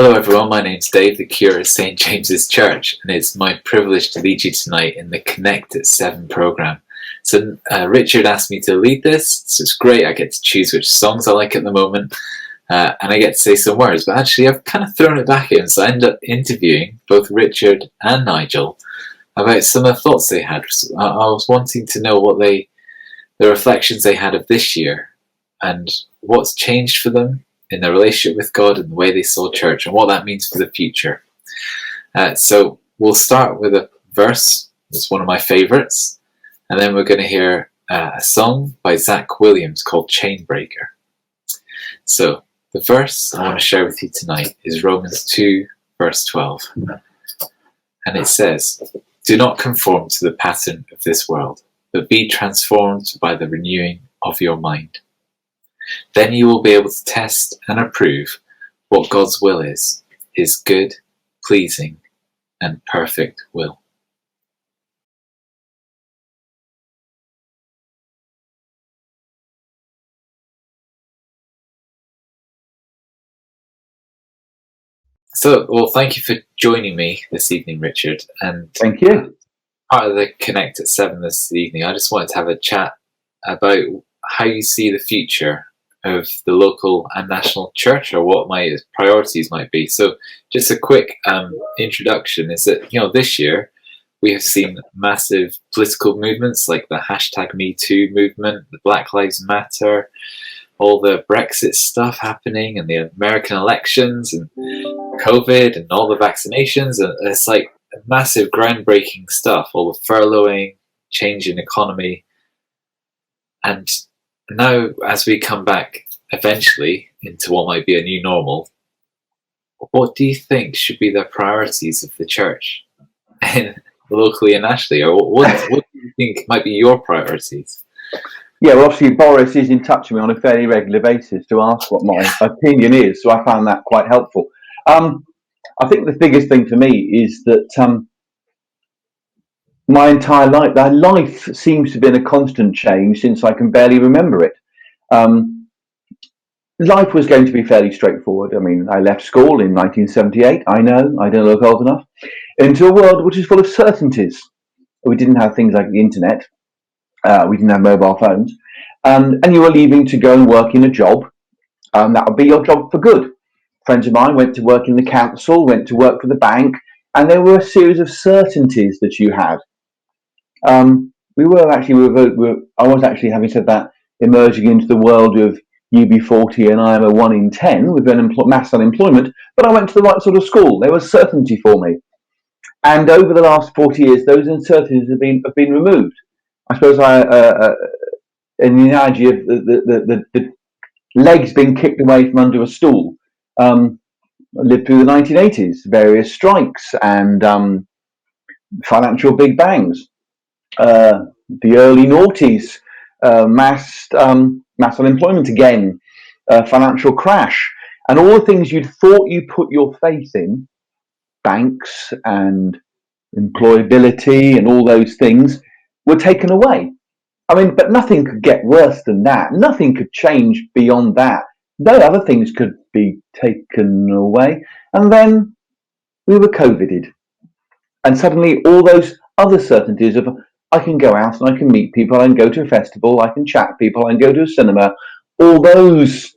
Hello everyone, my name's Dave, the curate of St James's Church, and it's my privilege to lead you tonight in the Connect at 7 programme. So Richard asked me to lead this, so it's great. I get to choose which songs I like at the moment, and I get to say some words, but actually I've kind of thrown it back in, so I end up interviewing both Richard and Nigel about some of the thoughts they had. I was wanting to know what the reflections they had of this year, and what's changed for them in their relationship with God and the way they saw church and what that means for the future. So we'll start with a verse that's one of my favourites, and then we're going to hear a song by Zach Williams called Chainbreaker. So the verse I want to share with you tonight is Romans 2 verse 12, and it says, "Do not conform to the pattern of this world, but be transformed by the renewing of your mind. Then you will be able to test and approve what God's will is, his good, pleasing, and perfect will." So, well, thank you for joining me this evening, Richard. And thank you. Part of the Connect at 7 this evening, I just wanted to have a chat about how you see the future of the local and national church, or what my priorities might be. So just a quick introduction is that, this year we have seen massive political movements like the hashtag #MeToo movement, the Black Lives Matter, all the Brexit stuff happening, and the American elections, and COVID, and all the vaccinations. And it's like massive groundbreaking stuff, all the furloughing, change in economy. And now, as we come back eventually into what might be a new normal, what do you think should be the priorities of the church, locally and nationally? Or what do you think might be your priorities? Yeah, well, obviously Boris is in touch with me on a fairly regular basis to ask what my opinion is, so I found that quite helpful. I think the biggest thing for me is that my entire life seems to have been a constant change since I can barely remember it. Life was going to be fairly straightforward. I mean, I left school in 1978. I know, I don't look old enough. Into a world which is full of certainties. We didn't have things like the internet. We didn't have mobile phones. And you were leaving to go and work in a job. That would be your job for good. Friends of mine went to work in the council, went to work for the bank, and there were a series of certainties that you had. I was actually, having said that, emerging into the world of UB40, and I am a 1 in 10 with mass unemployment, but I went to the right sort of school. There was certainty for me. And over the last 40 years, those uncertainties have been removed. I suppose in the analogy of the legs being kicked away from under a stool, lived through the 1980s, various strikes and financial big bangs. The early noughties, mass unemployment again, financial crash, and all the things you'd thought you put your faith in, banks and employability and all those things, were taken away. I mean, but nothing could get worse than that. Nothing could change beyond that. No other things could be taken away. And then we were COVIDed. And suddenly all those other certainties of, I can go out and I can meet people, I can go to a festival, I can chat to people, I can go to a cinema, all those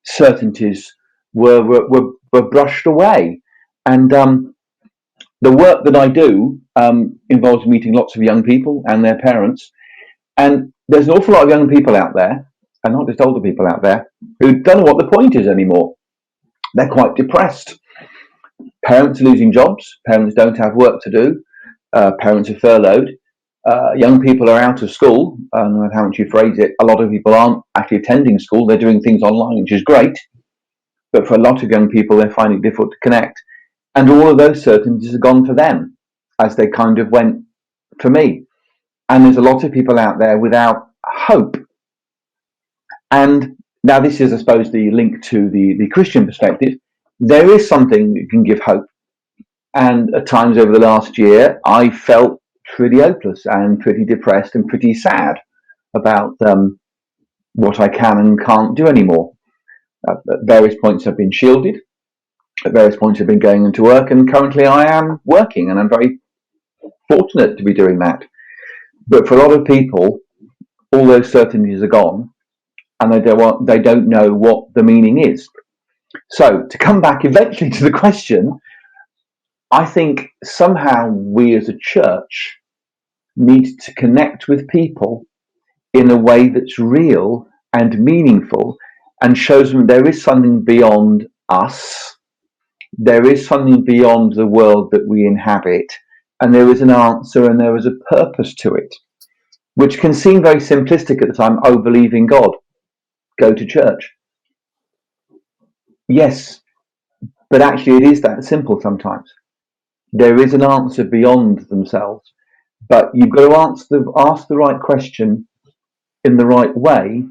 certainties were brushed away. And the work that I do involves meeting lots of young people and their parents. And there's an awful lot of young people out there, and not just older people out there, who don't know what the point is anymore. They're quite depressed. Parents are losing jobs. Parents don't have work to do. Parents are furloughed. Young people are out of school. I don't know how much you phrase it. A lot of people aren't actually attending school. They're doing things online, which is great. But for a lot of young people, they find it difficult to connect. And all of those certainties are gone for them, as they kind of went for me. And there's a lot of people out there without hope. And now this is, I suppose, the link to the Christian perspective. There is something that can give hope. And at times over the last year, I felt pretty hopeless and pretty depressed and pretty sad about what I can and can't do anymore. At various points I've been shielded. At various points, I've been going into work, and currently I am working, and I'm very fortunate to be doing that. But for a lot of people, all those certainties are gone, and they don't know what the meaning is. So to come back eventually to the question, I think somehow we as a church need to connect with people in a way that's real and meaningful and shows them there is something beyond us. There is something beyond the world that we inhabit, and there is an answer and there is a purpose to it, which can seem very simplistic at the time. Oh, believe in God, go to church. Yes, but actually it is that simple sometimes. There is an answer beyond themselves, but you've got to ask the right question in the right way,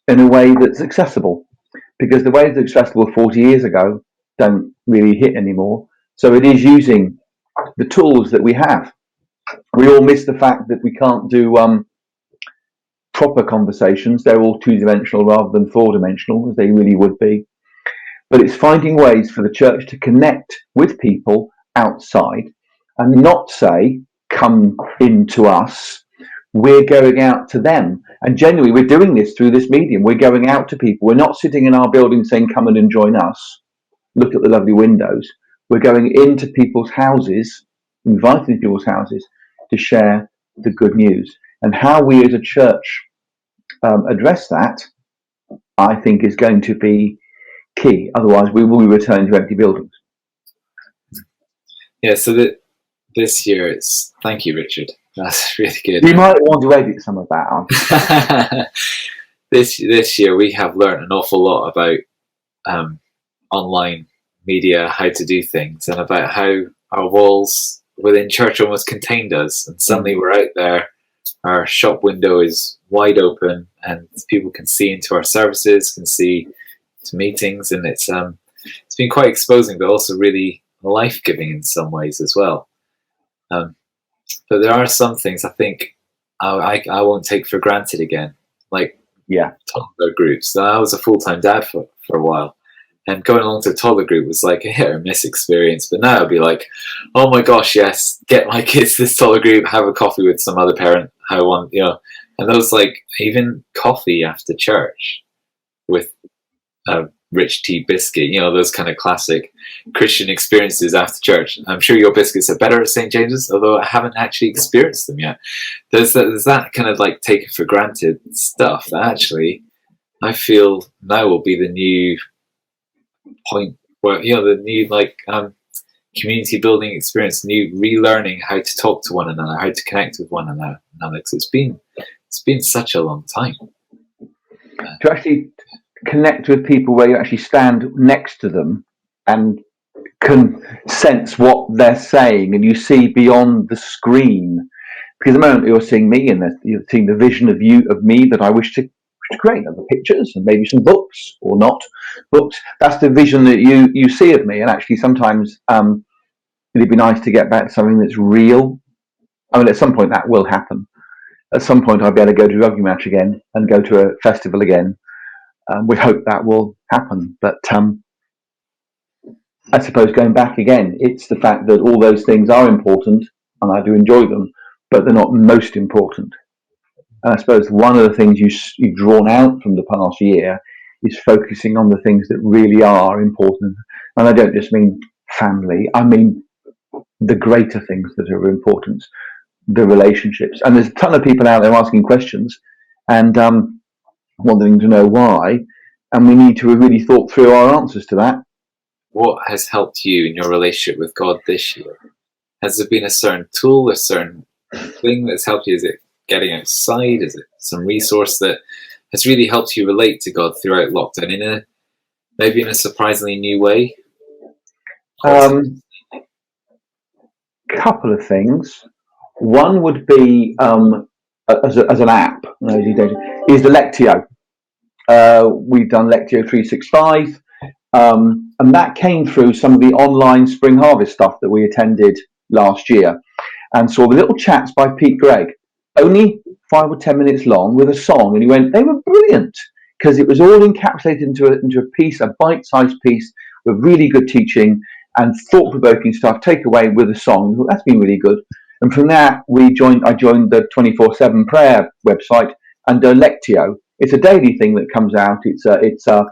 in a way that's accessible, because the ways that accessible 40 years ago don't really hit anymore. So it is using the tools that we have. We all miss the fact that we can't do proper conversations. They're all two-dimensional rather than four-dimensional, as they really would be. But it's finding ways for the church to connect with people outside and not say, come into us. We're going out to them. And generally, we're doing this through this medium. We're going out to people. We're not sitting in our building saying, come and join us. Look at the lovely windows. We're going into people's houses, inviting people's houses to share the good news. And how we as a church address that, I think, is going to be key. Otherwise, we will be returning to empty buildings. Yeah, so this year it's... Thank you, Richard. That's really good. You might want to edit some of that. This year we have learned an awful lot about online media, how to do things, and about how our walls within church almost contained us. And suddenly we're out there, our shop window is wide open, and people can see into our services, can see to meetings, and it's been quite exposing, but also really life-giving in some ways as well. But there are some things I think I won't take for granted again, like toddler groups. So I was a full-time dad for a while, and going along to a toddler group was like a hit or miss experience. But now I'd be like, oh my gosh, yes, get my kids to this toddler group, have a coffee with some other parent, and those, like, even coffee after church with rich tea biscuit, those kind of classic Christian experiences after church. I'm sure your biscuits are better at St. James's, although I haven't actually experienced them yet. There's that kind of like taken for granted stuff that actually I feel now will be the new point where, the new community building experience, new relearning how to talk to one another, how to connect with one another. Because it's been such a long time. To actually connect with people where you actually stand next to them and can sense what they're saying, and you see beyond the screen. Because the moment you're seeing me, and you're seeing the vision of me that I wish to create, other pictures and maybe some books or not books. That's the vision that you see of me. And actually, sometimes it'd be nice to get back to something that's real. I mean, at some point that will happen. At some point, I'll be able to go to a rugby match again and go to a festival again. We hope that will happen, but I suppose going back again, it's the fact that all those things are important, and I do enjoy them, but they're not most important. And I suppose one of the things you've drawn out from the past year is focusing on the things that really are important. And I don't just mean family, I mean the greater things that are important, the relationships. And there's a ton of people out there asking questions and wanting to know why, and we need to have really thought through our answers to that. What has helped you in your relationship with God this year? Has there been a certain tool, a certain thing that's helped you? Is it getting outside? Is it some resource that has really helped you relate to God throughout lockdown maybe in a surprisingly new way? Couple of things. One would be as an app, is the Lectio. We've done Lectio 365, and that came through some of the online Spring Harvest stuff that we attended last year, and saw the little chats by Pete Gregg, only 5 or 10 minutes long, with a song, and they were brilliant because it was all encapsulated into a piece, a bite-sized piece but really good teaching and thought-provoking stuff. Take away with a song. That's been really good. And from that, I joined the 24/7 prayer website under Lectio. It's a daily thing that comes out. It's a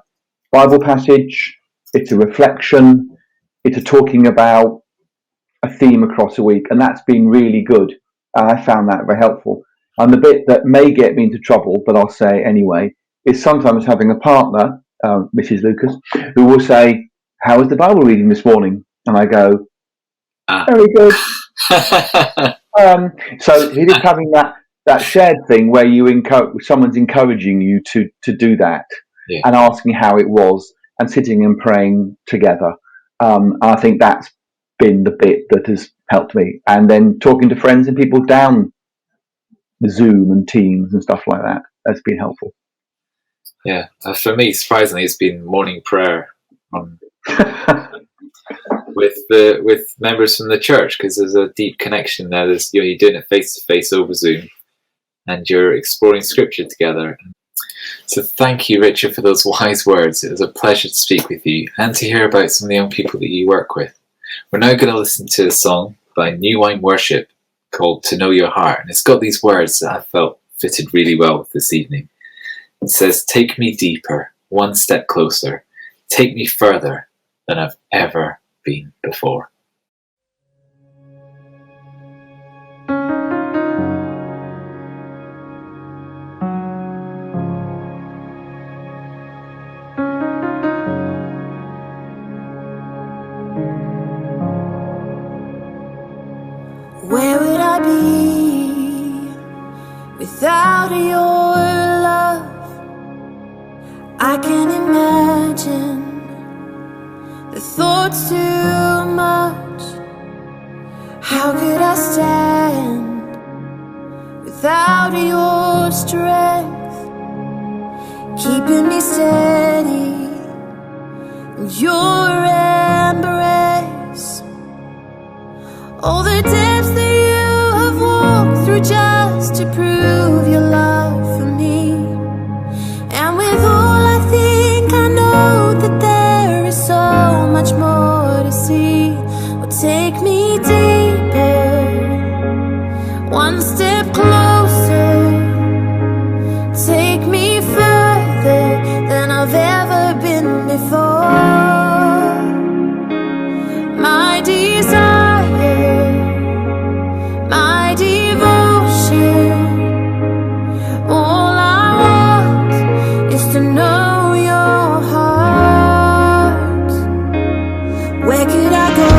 Bible passage. It's a reflection. It's a talking about a theme across a week, and that's been really good. I found that very helpful. And the bit that may get me into trouble, but I'll say anyway, is sometimes having a partner, Mrs. Lucas, who will say, "How was the Bible reading this morning?" And I go, "Very good." So it is having that shared thing where someone's encouraging you to do that, and asking how it was, and sitting and praying together. I think that's been the bit that has helped me. And then talking to friends and people down Zoom and Teams and stuff like that has been helpful. Yeah, for me, surprisingly, it's been morning prayer with members from the church, because there's a deep connection there. You're doing it face to face over Zoom, and you're exploring Scripture together. So thank you, Richard, for those wise words. It was a pleasure to speak with you and to hear about some of the young people that you work with. We're now going to listen to a song by New Wine Worship called "To Know Your Heart," and it's got these words that I felt fitted really well with this evening. It says, "Take me deeper, one step closer. Take me further than I've ever been before." Where would I be without your love? I can imagine the thoughts too much. How could I stand without your strength, keeping me steady in your embrace? All the depths that you have walked through just to prove your love for me. And with all I think, I know that there is so much more to see. Well, take me deeper, one step closer. Take me further than I've ever been before. My desire, my devotion, all I want is to know your heart. Where could I go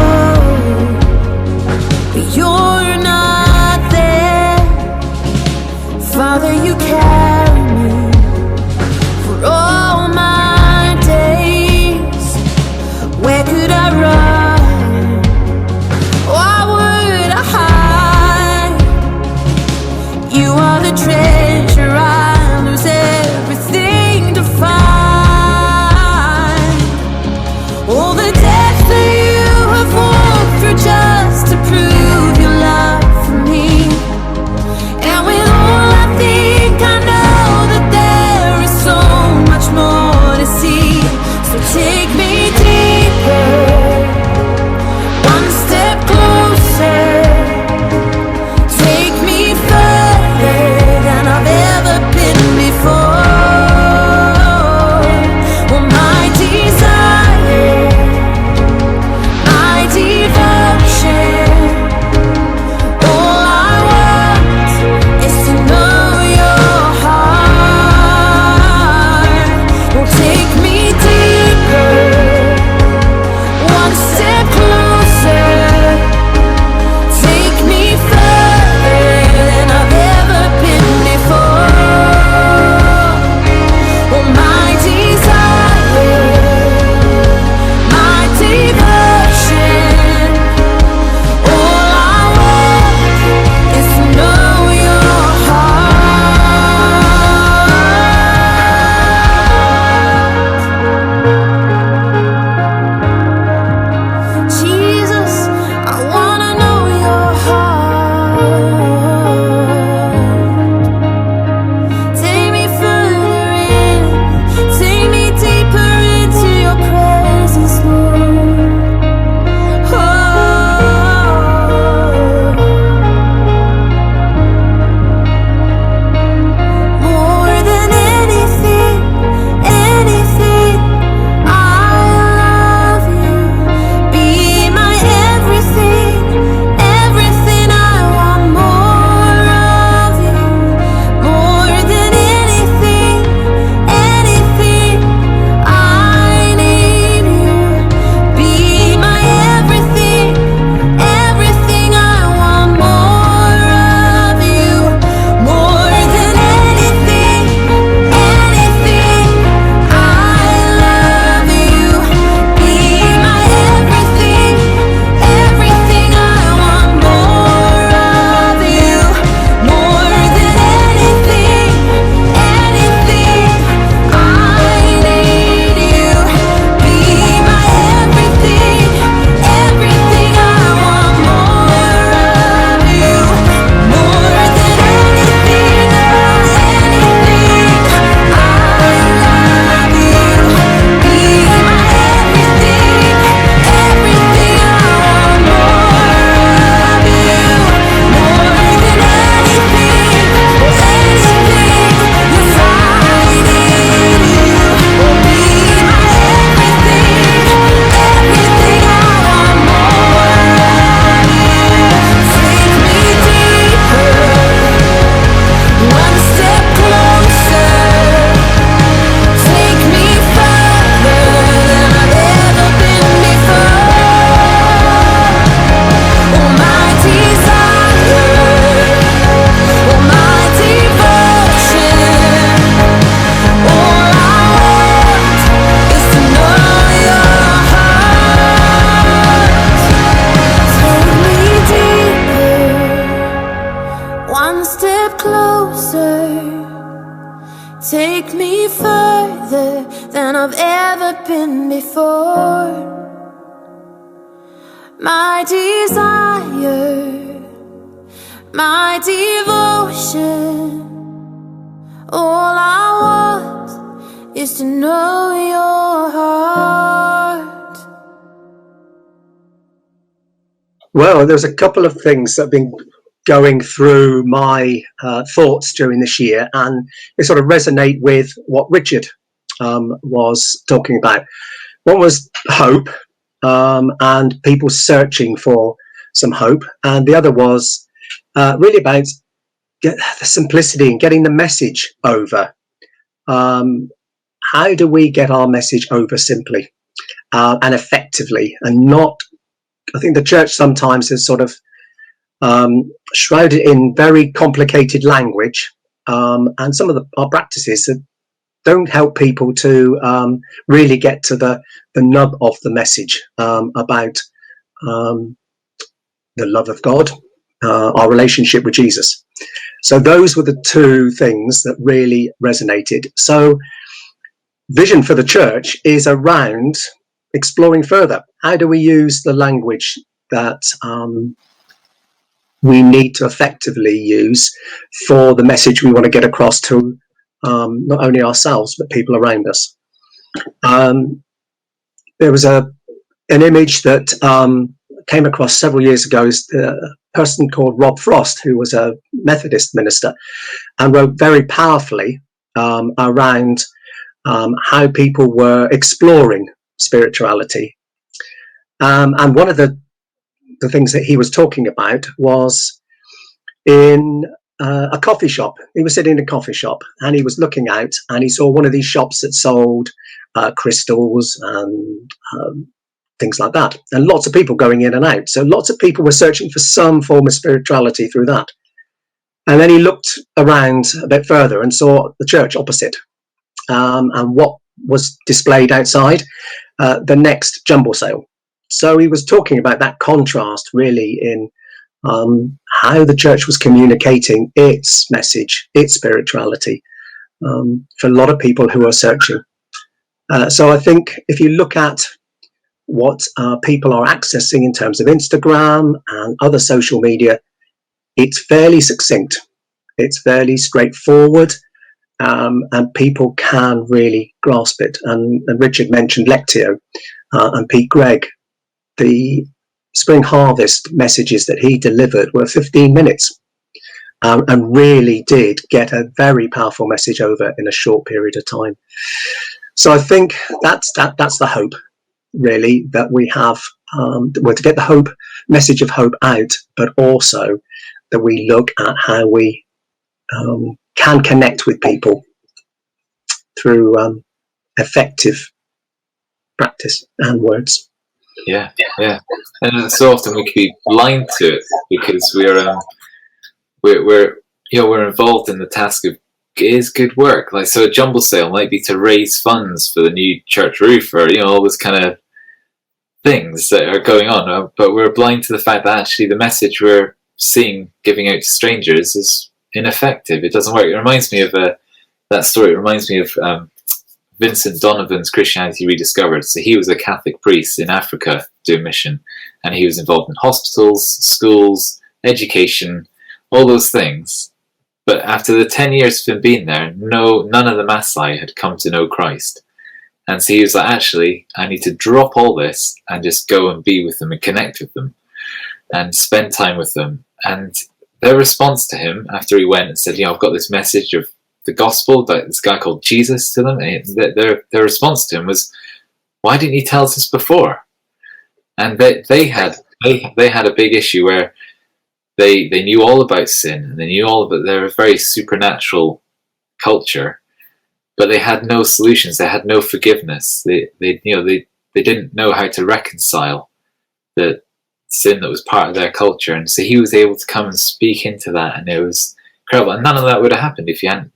before. My desire, my devotion, all I want is to know your heart. Well, there's a couple of things that have been going through my thoughts during this year, and they sort of resonate with what Richard was talking about. One was hope, and people searching for some hope, and the other was really about the simplicity and getting the message over. How do we get our message over simply and effectively, and not, I think the church sometimes is sort of shrouded in very complicated language, and some of our practices that don't help people to really get to the nub of the message about the love of God, our relationship with Jesus. So those were the two things that really resonated. So vision for the church is around exploring further. How do we use the language that we need to effectively use for the message we want to get across to not only ourselves but people around us? There was an image that came across several years ago. Is a person called Rob Frost, who was a Methodist minister, and wrote very powerfully around how people were exploring spirituality. And one of the things that he was talking about was in a coffee shop. He was sitting in a coffee shop and he was looking out and he saw one of these shops that sold crystals and things like that, and lots of people going in and out. So lots of people were searching for some form of spirituality through that. And then he looked around a bit further and saw the church opposite, and what was displayed outside, the next jumble sale. So he was talking about that contrast really in how the church was communicating its message, its spirituality, for a lot of people who are searching. So I think if you look at what people are accessing in terms of Instagram and other social media, it's fairly succinct, it's fairly straightforward, and people can really grasp it. And Richard mentioned Lectio and Pete Gregg. The Spring Harvest messages that he delivered were 15 minutes, and really did get a very powerful message over in a short period of time. So I think that's the hope, really, that we have, well, to get the hope message of hope out, but also that we look at how we can connect with people through effective practice and words. Yeah. And so often we can be blind to it because we're involved in the task of, is good work. Like, so a jumble sale might be to raise funds for the new church roof, or all those kind of things that are going on, but we're blind to the fact that actually the message we're seeing giving out to strangers is ineffective. It doesn't work. It reminds me of that story. It reminds me of Vincent Donovan's Christianity Rediscovered. So he was a Catholic priest in Africa doing mission, and he was involved in hospitals, schools, education, all those things. But after the 10 years of him being there, none of the Maasai had come to know Christ. And so he was like, actually, I need to drop all this and just go and be with them and connect with them and spend time with them. And their response to him after he went and said, I've got this message of the gospel, that this guy called Jesus to them, and their response to him was, why didn't you tell us this before? And they had a big issue where they knew all about sin, and they knew all about, they're a very supernatural culture, but they had no solutions. They had no forgiveness. They didn't know how to reconcile the sin that was part of their culture. And so he was able to come and speak into that, and it was incredible. And none of that would have happened if he hadn't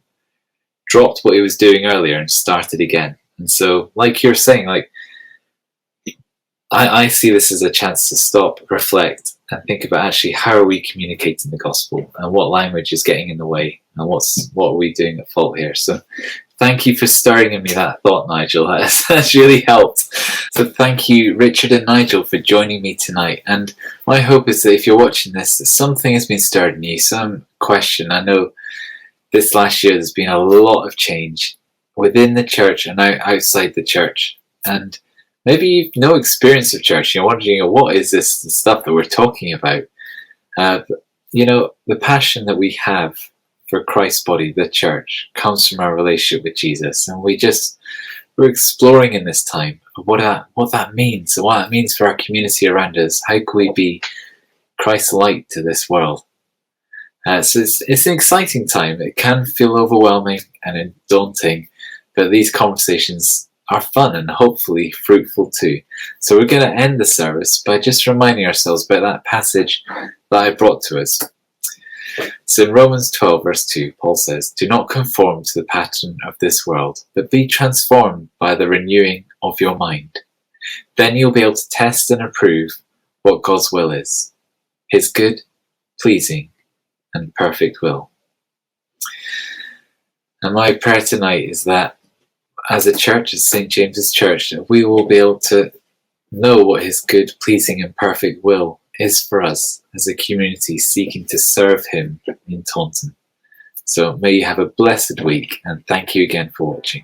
dropped what he was doing earlier and started again. And so, like you're saying, like, I see this as a chance to stop, reflect, and think about actually how are we communicating the gospel, and what language is getting in the way, and what are we doing at fault here. So thank you for stirring in me that thought, Nigel. That's really helped. So thank you, Richard and Nigel, for joining me tonight. And my hope is that if you're watching this, that something has been stirred in you, some question. I know this last year there's been a lot of change within the church and outside the church. And maybe you've no experience of church. You're wondering, what is this stuff that we're talking about? But, the passion that we have for Christ's body, the church, comes from our relationship with Jesus. And we're exploring in this time what that means, and what that means for our community around us. How can we be Christ's light to this world? So it's an exciting time. It can feel overwhelming and daunting, but these conversations are fun and hopefully fruitful too. So we're going to end the service by just reminding ourselves about that passage that I brought to us. So in Romans 12 verse 2, Paul says, "Do not conform to the pattern of this world, but be transformed by the renewing of your mind. Then you'll be able to test and approve what God's will is, his good, pleasing, and perfect will." And my prayer tonight is that as a church, as St. James's Church, that we will be able to know what his good, pleasing, and perfect will is for us as a community seeking to serve him in Taunton. So may you have a blessed week, and thank you again for watching.